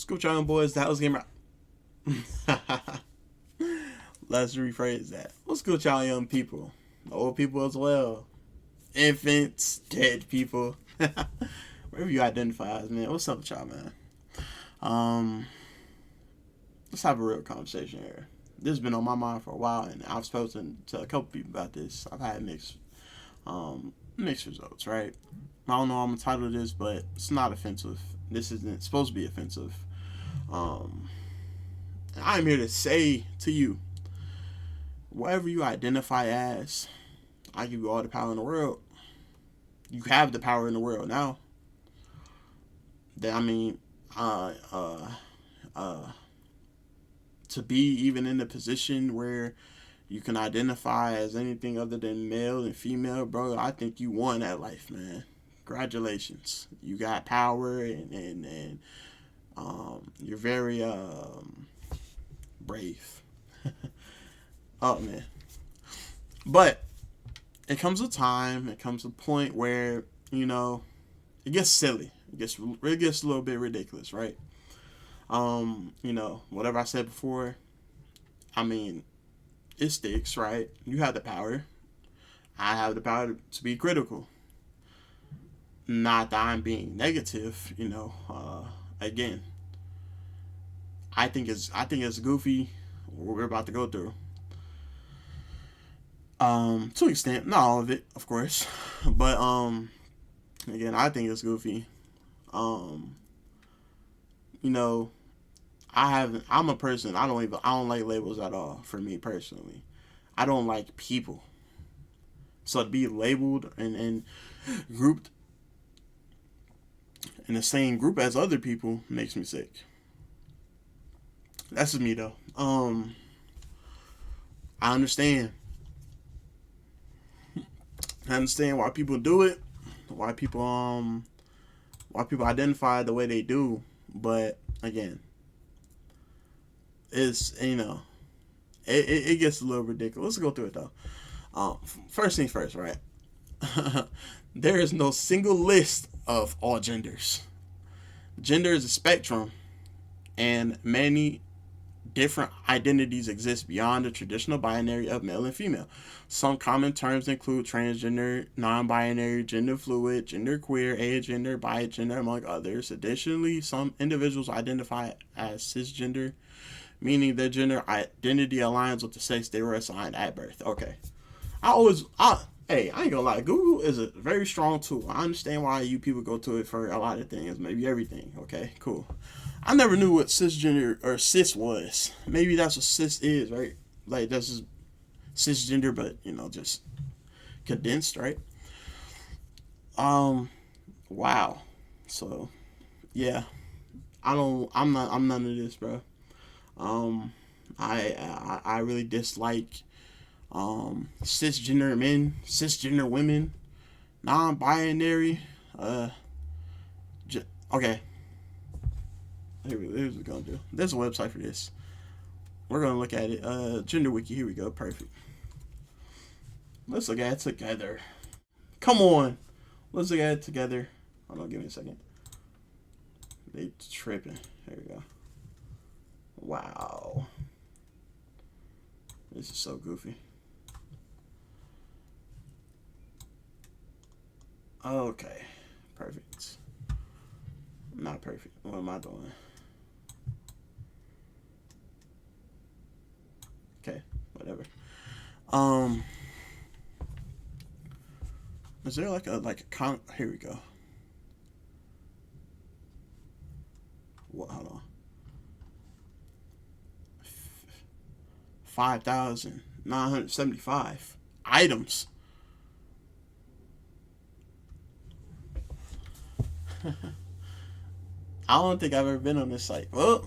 What's good, young boys? The House Gamer. Let's rephrase that. What's good, y'all young people? Old people as well. Infants, dead people. Wherever you identify as, man. What's up with y'all, man? Um, let's have a real conversation here. This has been on my mind for a while, and I've spoken to a couple people about this. I've had mixed results, right? I don't know how I'm entitled to this, but it's not offensive. This isn't supposed to be offensive. Um, I'm here to say to you, whatever you identify as, I give you all the power in the world. You have the power in the world now. That I mean, uh, uh, uh, to be even in a position where you can identify as anything other than male and female, bro, I think you won at life, man. Congratulations. You got power and you're very brave. Oh man. But it comes a point where, it gets silly. It gets a little bit ridiculous, right? Whatever I said before, I mean, it sticks, right? You have the power. I have the power to be critical. Not that I'm being negative, again, I think it's goofy what we're about to go through. To an extent, not all of it, of course. But again, I think it's goofy. Um, you know, I'm a person, I don't like labels at all for me personally. I don't like people. So to be labeled and grouped in the same group as other people makes me sick. That's just me though. I understand. I understand why people do it, why people why people identify the way they do, but again, it's it gets a little ridiculous. Let's go through it though. First things first, right? There is no single list of all genders. Gender is a spectrum, and many different identities exist beyond the traditional binary of male and female. Some common terms include transgender, non binary, gender fluid, gender queer, agender, bigender, among others. Additionally, some individuals identify as cisgender, meaning their gender identity aligns with the sex they were assigned at birth. Okay. Hey, I ain't gonna lie. Google is a very strong tool. I understand why you people go to it for a lot of things, maybe everything. Okay, cool. I never knew what cisgender or cis was. Maybe that's what cis is, right? Like that's just cisgender, but just condensed, right? Um, wow. So yeah, I don't. I'm not. I'm none of this, bro. Um, I really dislike cisgender men, cisgender women, non-binary. Uh, okay. Here's what we're gonna do. There's a website for this. We're gonna look at it. Gender wiki. Here we go. Perfect. Let's look at it together. Come on. Let's look at it together. Hold on. Give me a second. They tripping. There we go. Wow. This is so goofy. Okay. Perfect. Not perfect. What am I doing? Okay. Whatever. Um. Is there like a con? Here we go. What? Hold on. 5,975 items. I don't think I've ever been on this site. Well,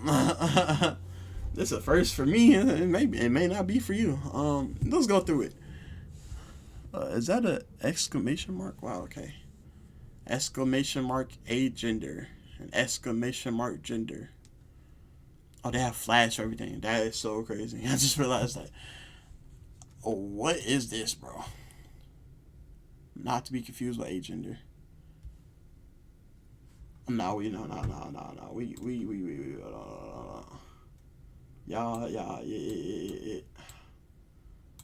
this is a first for me. It may not be for you. Let's go through it. Is that a exclamation mark? Wow. Okay. Exclamation mark a gender. An exclamation mark gender. Oh, they have flags for everything. That is so crazy. I just realized that. Oh, what is this, bro? Not to be confused with agender. No, no. We y'all, yeah.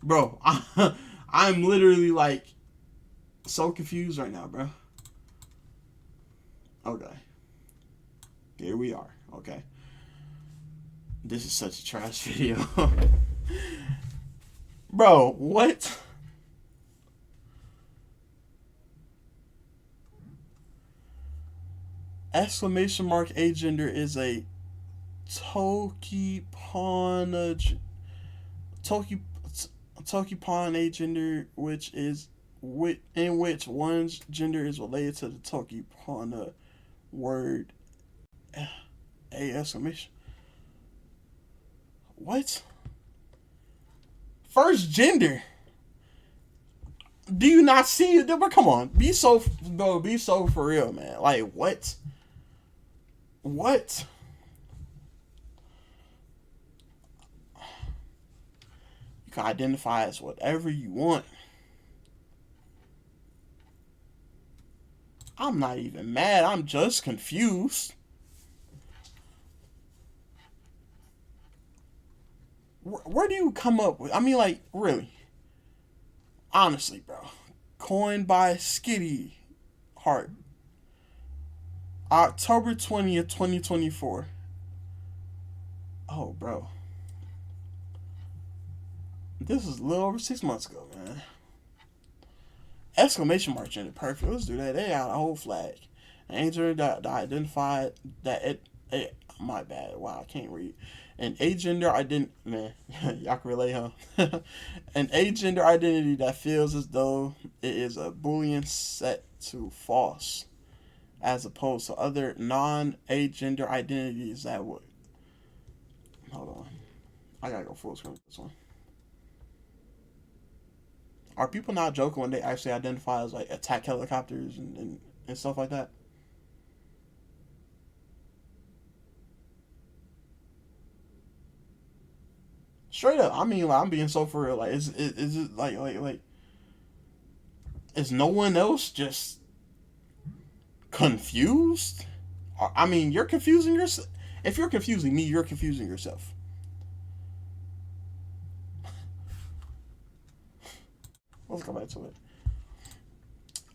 Bro, I'm literally like so confused right now, bro. Okay, here we are. Okay, this is such a trash video, bro. What? Exclamation mark agender is a Tokipon Toki Tokipon agender, which is in which one's gender is related to the Tokipon word. A exclamation. What? First gender. Do you not see it? But come on, be so for real, man. Like what? What? You can identify as whatever you want. I'm not even mad. I'm just confused. Where do you come up with? I mean, like, really? Honestly, bro. Coined by Skitty Heart. October 20th, 2024. Oh, bro. This is a little over 6 months ago, man. Exclamation mark gender. Perfect. Let's do that. They got a whole flag. An agender that identified that it. My bad. Wow, I can't read. An agender identity. Man, y'all can relate, huh? An agender identity that feels as though it is a Boolean set to false, as opposed to other non-agender identities that would. Hold on. I gotta go full screen with this one. Are people not joking when they actually identify as like attack helicopters and stuff like that? Straight up, I mean, like, I'm being so for real. Like, is it like is no one else just confused? I mean, you're confusing yourself. If you're confusing me, you're confusing yourself. Let's go back to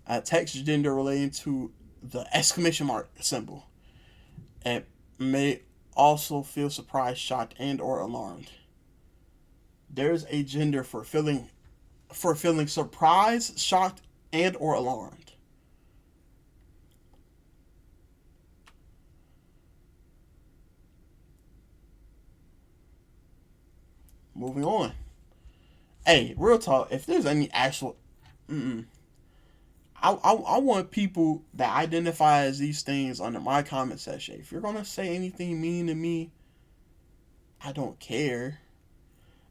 it. Text gender relating to the exclamation mark symbol, and may also feel surprised, shocked, and or alarmed. There's a gender for feeling surprised, shocked, and or alarmed. Moving on. Hey, real talk. If there's any actual, I want people that identify as these things under my comment section. If you're gonna say anything mean to me, I don't care.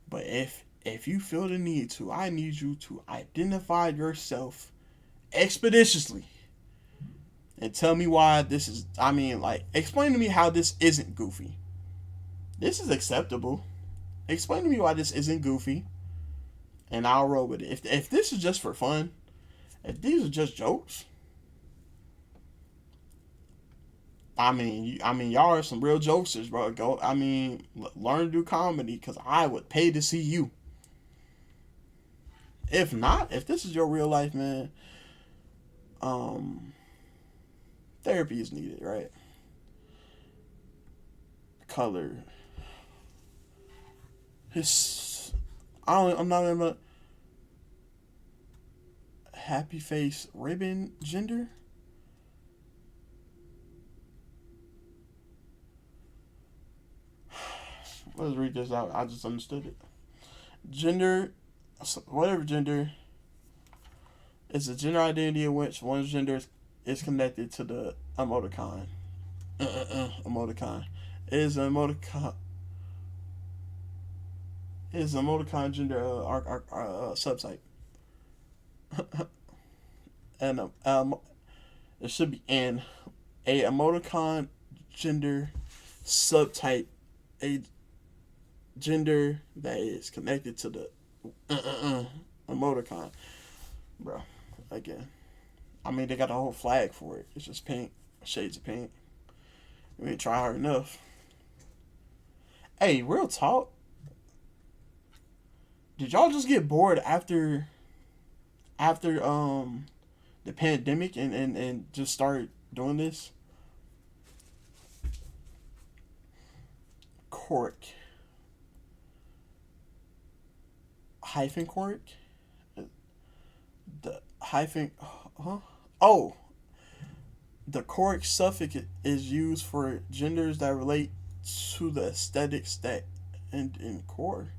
But if you feel the need to, I need you to identify yourself expeditiously and tell me why this is. I mean, like, explain to me how this isn't goofy. This is acceptable. Explain to me why this isn't goofy, and I'll roll with it. If this is just for fun, if these are just jokes, I mean, y'all are some real jokesters, bro. Go, I mean, learn to do comedy, because I would pay to see you. If not, if this is your real life, man, therapy is needed, right? Color. I'm not gonna. Happy face ribbon gender. Let's read this out. I just understood it. Gender, whatever gender, is a gender identity in which one's gender is connected to the emoticon. Emoticon. It is an emoticon. It is an emoticon gender subtype. And it should be an a emoticon gender subtype, a gender that is connected to the emoticon, bro. Again, I mean, they got a whole flag for it. It's just pink. Shades of pink. We ain't try hard enough. Hey, real talk. Did y'all just get bored after the pandemic and just start doing this? Coric. Hyphen coric? The hyphen huh? Oh, the coric suffix is used for genders that relate to the aesthetics that end in core.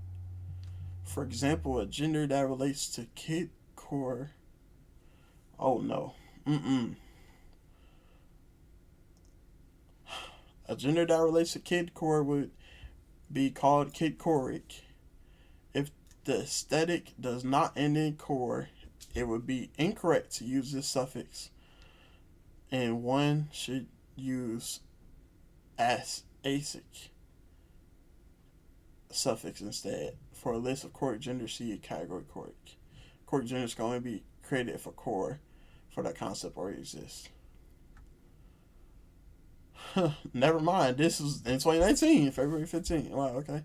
For example, a gender that relates to kid core. Oh no. Mm-mm. A gender that relates to kid core would be called kid coric. If the aesthetic does not end in core, it would be incorrect to use this suffix, and one should use as asic suffix instead. For a list of coric genders, see a category coric. Coric genders can only be created if a core for that concept already exists. Never mind. This was in 2019, February 15th. Wow, okay.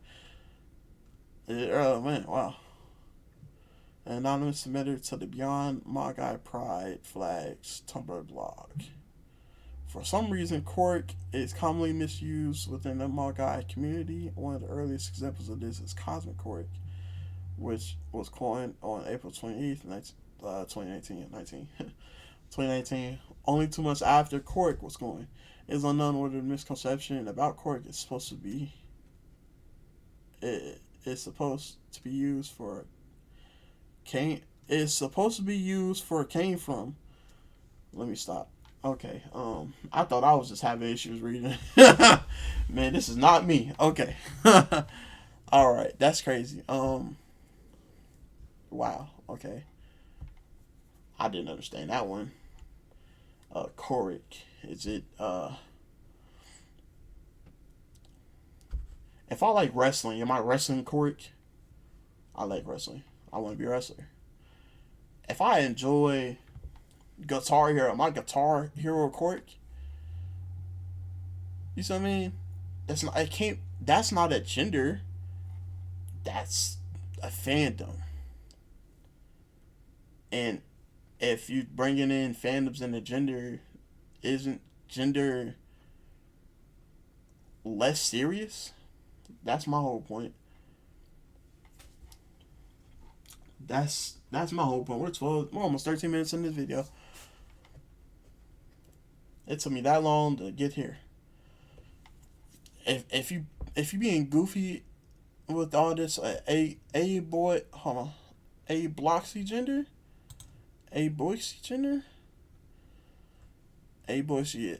Oh, man, wow. An anonymous submitter to the Beyond Magi Pride Flags Tumblr blog. For some reason, coric is commonly misused within the Magi community. One of the earliest examples of this is Cosmic Coric, which was coined on April 28th, 2019, only 2 months after coric was coined. It is unknown whether the misconception about coric is supposed to be used for came from. Let me stop. Okay. I thought I was just having issues reading. Man, this is not me. Okay. All right. That's crazy. Wow. Okay. I didn't understand that one. Coric. Is it if I like wrestling, am I wrestling coric? I like wrestling. I want to be a wrestler. If I enjoy Guitar Hero, am I Guitar Hero coric? You see what I mean? That's not. I can't. That's not a gender. That's a fandom. And if you bringing in fandoms and the gender, isn't gender less serious? That's my whole point. That's my whole point. We're almost 13 minutes in this video. It took me that long to get here. If you being goofy with all this, a boy, hold on, a bloxy gender, a boxy gender, a boxy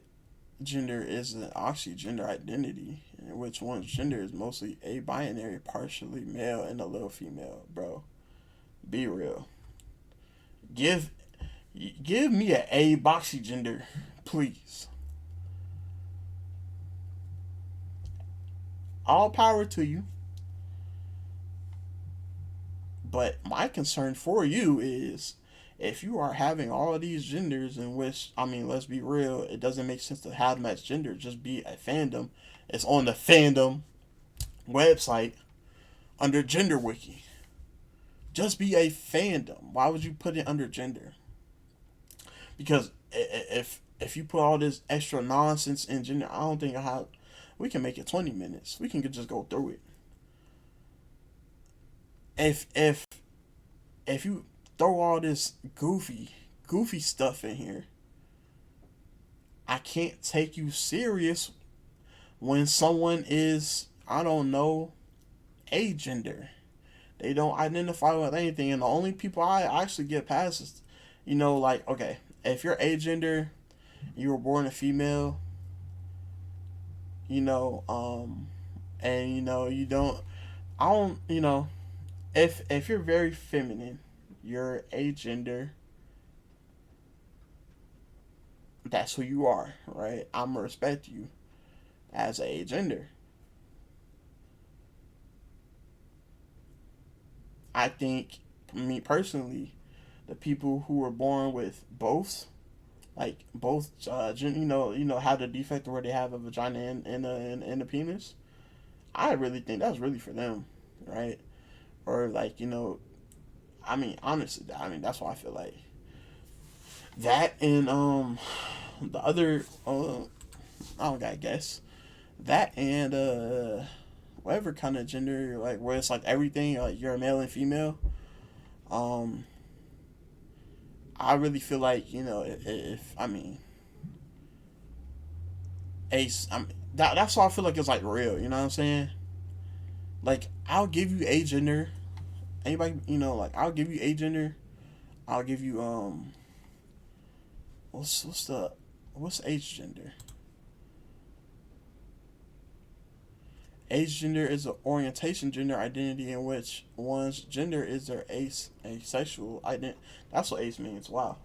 gender is an oxygender identity, in which one's gender is mostly a binary, partially male and a little female. Bro, be real. Give me a boxy gender, please. All power to you. But my concern for you is if you are having all of these genders in which, I mean, let's be real, it doesn't make sense to have them as gender. Just be a fandom. It's on the fandom website under gender wiki. Just be a fandom. Why would you put it under gender? Because if you put all this extra nonsense in gender, I don't think we can make it 20 minutes. We can just go through it. If you throw all this goofy stuff in here, I can't take you serious when someone is, I don't know, agender. They don't identify with anything, and the only people I actually get past is, like, okay, if you're agender, you were born a female, and you don't, I don't, if you're very feminine, you're agender. That's who you are, right? I'm gonna respect you as a agender. I think, me personally, the people who were born with both like both, have the defect where they have a vagina and a penis. I really think that's really for them, right? Or like, I mean, honestly, I mean that's why I feel like that and the other I don't gotta guess that and whatever kind of gender, like where it's like everything, like you're a male and female. Um, I really feel like, if I mean ace, that's why I feel like it's like real. You know what I'm saying? Like I'll give you a gender. Anybody, like I'll give you a gender. I'll give you what's H gender? Age gender is an orientation gender identity in which one's gender is their asexual identity. That's what ace means. Wow.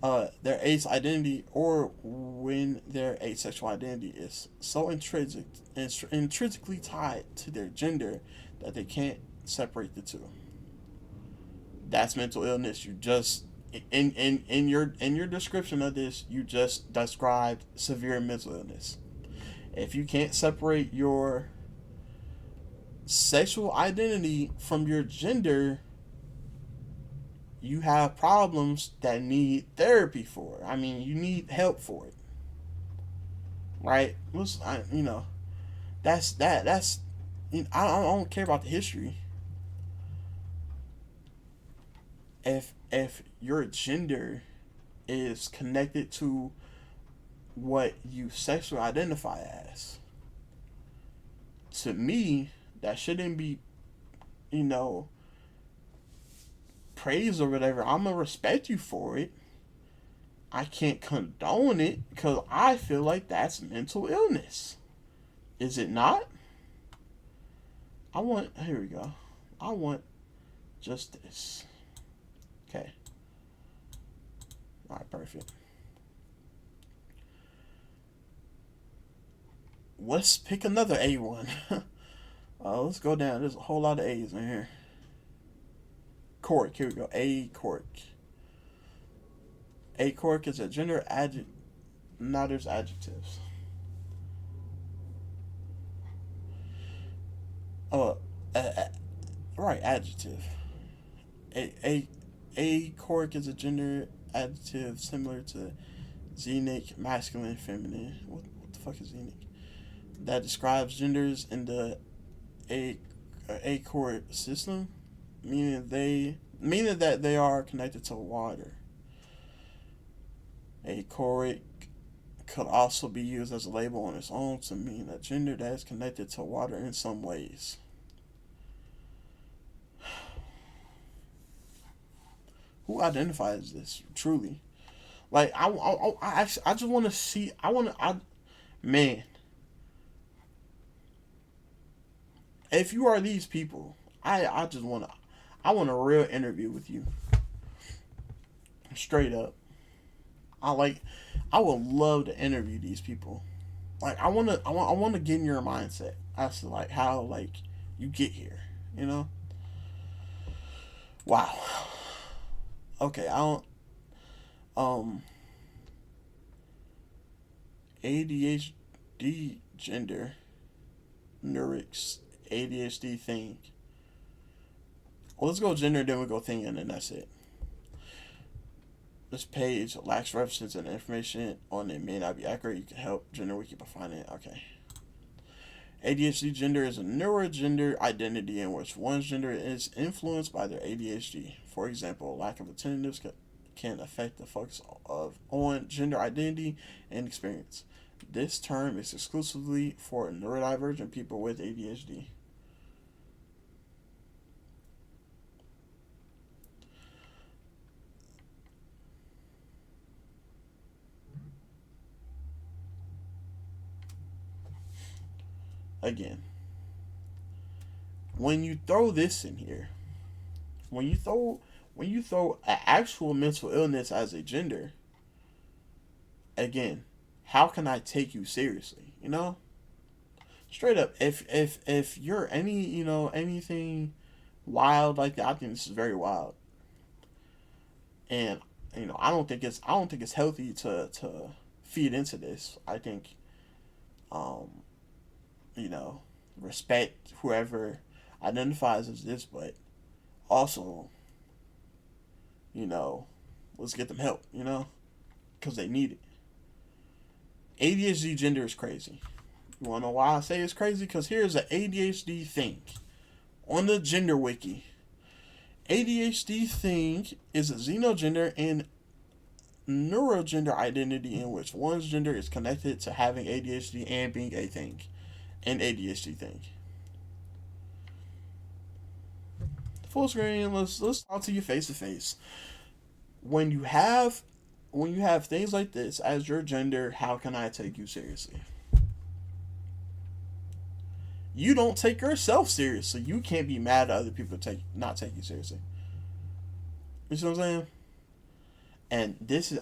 Their ace identity, or when their asexual identity is so intrinsically tied to their gender that they can't separate the two. That's mental illness. You just in your description of this, you just described severe mental illness. If you can't separate your sexual identity from your gender, you have problems that need therapy for. I mean, you need help for it, right? That's that. That's I don't care about the history. If your gender is connected to what you sexually identify as, to me, that shouldn't be, you know, praise or whatever. I'm gonna respect you for it. I can't condone it because I feel like that's mental illness. Is it not? Here we go. I want justice. Okay. All right, perfect. Let's pick another A1. Let's go down. There's a whole lot of A's in here. Coric. Here we go. A coric. A coric is a gender adjective. Now there's adjectives. Oh, right, adjective. A coric is a gender adjective similar to xenic, masculine, feminine. What the fuck is xenic? That describes genders in the a coric system, meaning that they are connected to water. A coric could also be used as a label on its own to mean a gender that is connected to water in some ways. Who identifies this truly? Like I just want to see. Man. If you are these people, I just want to. I want a real interview with you. Straight up. I would love to interview these people. Like I want to get in your mindset as to like how like you get here, you know? Wow. Okay, I don't ADHD gender neurics ADHD thing. Well, let's go gender, then we go thing, and then that's it. This page lacks references and information on it may not be accurate. You can help gender wiki by finding it. Okay. ADHD gender is a neurogender identity in which one's gender is influenced by their ADHD. For example, lack of attentiveness can affect the focus on gender identity and experience. This term is exclusively for neurodivergent people with ADHD. Again, when you throw this in here, when you throw an actual mental illness as a gender, again, how can I take you seriously? You know, straight up. If you're anything wild like that, I think this is very wild. And I don't think it's healthy to feed into this. I think, um, you know, respect whoever identifies as this, but also, you know, let's get them help, because they need it. ADHD gender is crazy. You want to know why I say it's crazy? Because here's an ADHD thing on the gender wiki. ADHD thing is a xenogender and neurogender identity in which one's gender is connected to having ADHD and being a thing, an ADHD thing. Full screen. Let's talk to you face to face. When you have things like this as your gender, how can I take you seriously? You don't take yourself seriously. You can't be mad at other people not take you seriously. You see what I'm saying? And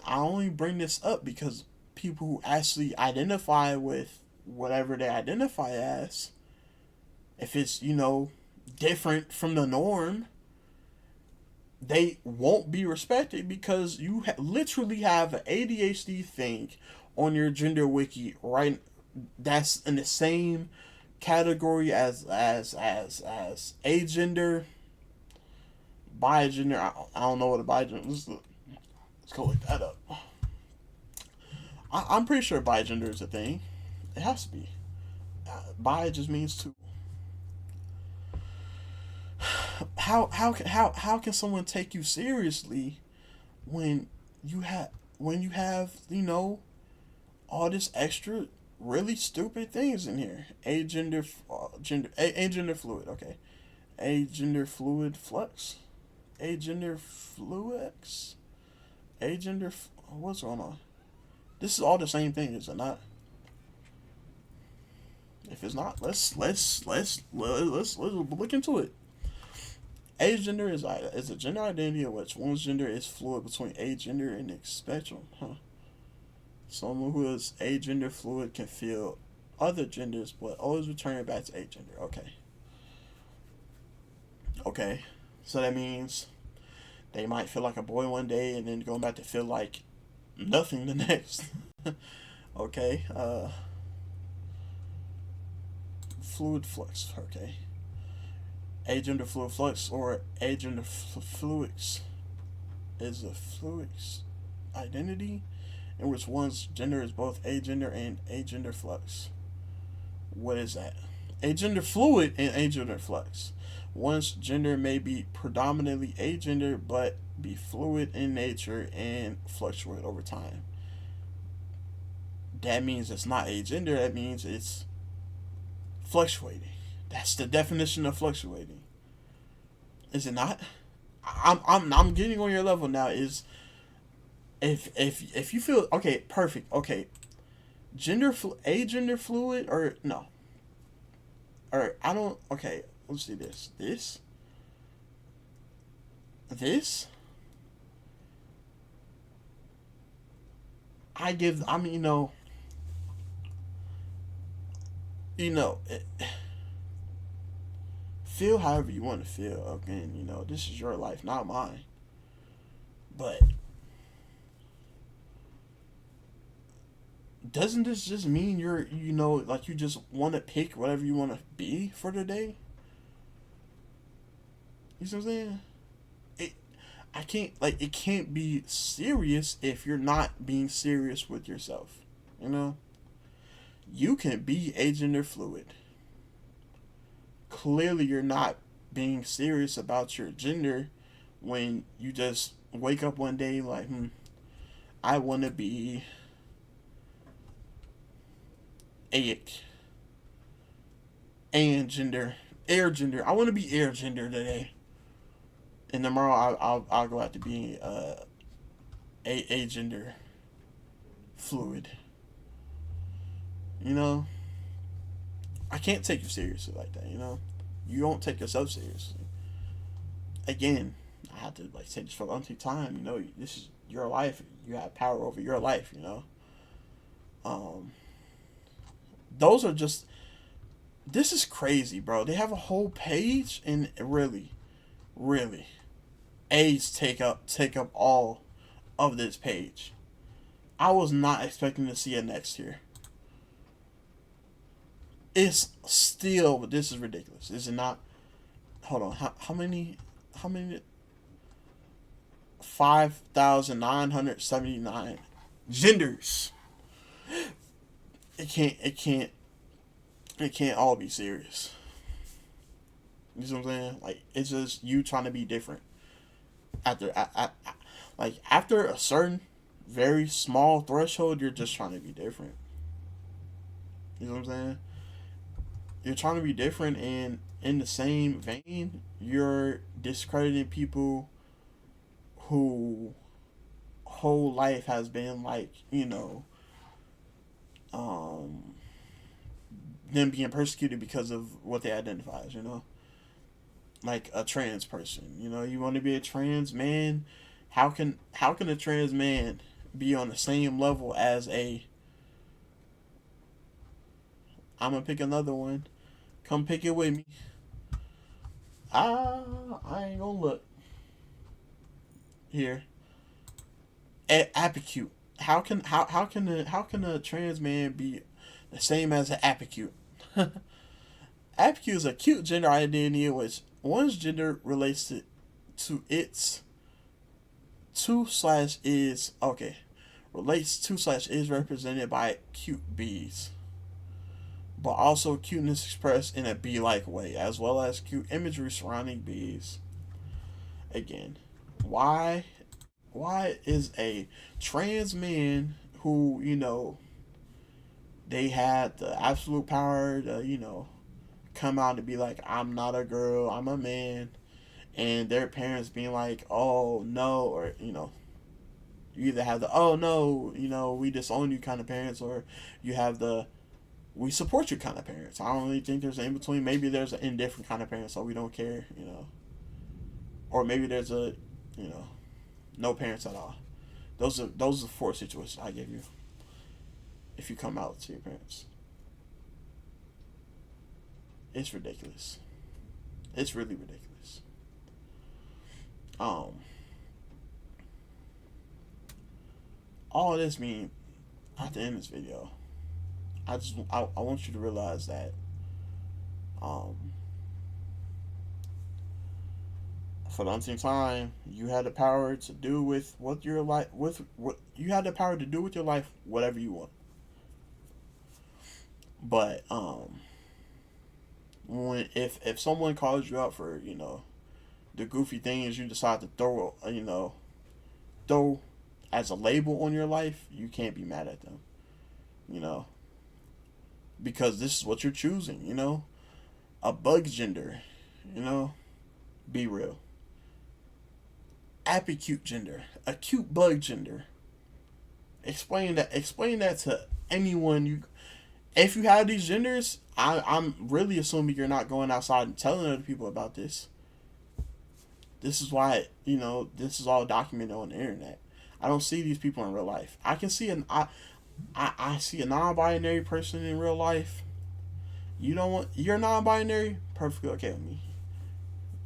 I only bring this up because people who actually identify with whatever they identify as, if it's, different from the norm, they won't be respected because you literally have an ADHD thing on your gender wiki, right? That's in the same category as agender, bigender. I don't know what a bigender is. Let's go look that up. I'm pretty sure bigender is a thing. It has to be. Bi just means two. How can someone take you seriously when you have all this extra really stupid things in here? Agender fluid, okay. Agender fluid flux. Agender fluix. What's going on? This is all the same thing, is it not? If it's not, let's look into it. Agender is a gender identity in which one's gender is fluid between agender and the spectrum. Someone who is agender fluid can feel other genders, but always returning back to agender. Okay. Okay. So that means they might feel like a boy one day and then going back to feel like nothing the next. Okay. Fluid flux. Okay. Agender fluid flux or agender fluix is a fluix identity in which one's gender is both agender and agender flux. What is that? Agender fluid and agender flux. One's gender may be predominantly agender but be fluid in nature and fluctuate over time. That means it's not agender, that means it's fluctuating. That's the definition of fluctuating. Is it not? I'm getting on your level now. Is if you feel okay, perfect. Okay, agender fluid or no? Or I don't. Okay, let's see this. This. I give. I mean, It, feel however you want to feel. Again, this is your life, not mine. But doesn't this just mean you're, like you just want to pick whatever you want to be for the day? You see what I'm saying? It can't be serious if you're not being serious with yourself. You can be agender fluid. Clearly you're not being serious about your gender when you just wake up one day like, I want to be aic and gender, air gender. I want to be air gender today, and tomorrow I'll go out to be a gender fluid. I can't take you seriously like that. You don't take yourself seriously. Again, I have to say this for a long time. This is your life. You have power over your life. Those are just. This is crazy, bro. They have a whole page, and really, A's take up all of this page. I was not expecting to see it next here. It's still, but this is ridiculous. Is it not? Hold on. How many? How many? 5,979 genders. It can't. It can't. It can't all be serious. You see what I'm saying? Like, it's just you trying to be different. Like after a certain very small threshold, you're just trying to be different. You know what I'm saying? You're trying to be different, and in the same vein, you're discrediting people who whole life has been like, um, them being persecuted because of what they identify as, like a trans person. You want to be a trans man. How can a trans man be on the same level as a? I'm gonna pick another one. Come pick it with me. I ain't gonna look here. Apicute. How can a trans man be the same as an apicute? Apicute is a cute gender identity in which one's gender relates to its to slash is okay relates to slash is represented by cute bees, but also cuteness expressed in a bee-like way, as well as cute imagery surrounding bees. Again, why is a trans man who they had the absolute power to come out and be like, I'm not a girl, I'm a man, and their parents being like, oh no, or you either have the oh no, we disown you kind of parents, or you have the we support you kind of parents. I don't really think there's an in between. Maybe there's an indifferent kind of parents, so we don't care, or maybe there's a no parents at all. Those are four situations I give you if you come out to your parents. It's ridiculous. It's really ridiculous. Um, all of this means at the end of this video, I want you to realize that um, for the umpteenth time, you had the power to do with what your life with what you had the power to do with your life whatever you want. But when if someone calls you out for the goofy things you decide to throw as a label on your life, you can't be mad at them, you know, because this is what you're choosing, a bug gender, be real. Apicute gender, a cute bug gender. Explain that to anyone you. If you have these genders, I'm really assuming you're not going outside and telling other people about this. This is why this is all documented on the internet. I don't see these people in real life. I can see I see a non-binary person in real life. You're non-binary, perfectly okay with me.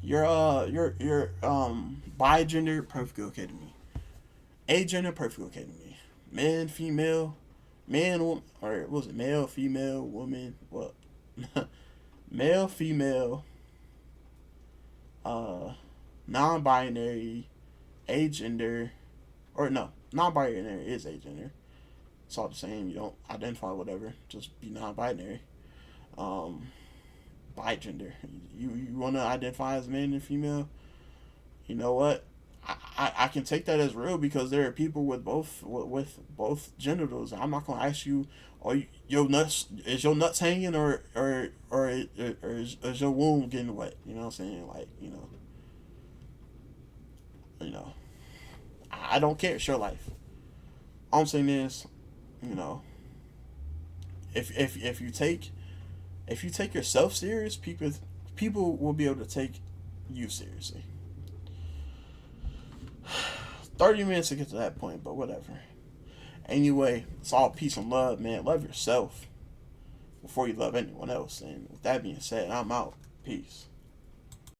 You're bi-gender, perfectly okay to me. Agender, perfectly okay to me. Man, female, man, or what was it male, female, woman? What? Male, female, uh, non-binary, agender, or no, non-binary is agender. It's all the same. You don't identify whatever. Just be non-binary. Um, Bigender. You want to identify as man and female? You know what? I can take that as real because there are people with both genitals. I'm not gonna ask you, are your nuts hanging or is your womb getting wet? You know what I'm saying? Like you know I don't care. It's your life. All I'm saying is, you know, if you take yourself serious, people will be able to take you seriously. 30 minutes to get to that point, but whatever. Anyway, it's all peace and love, man. Love yourself before you love anyone else. And with that being said, I'm out. Peace.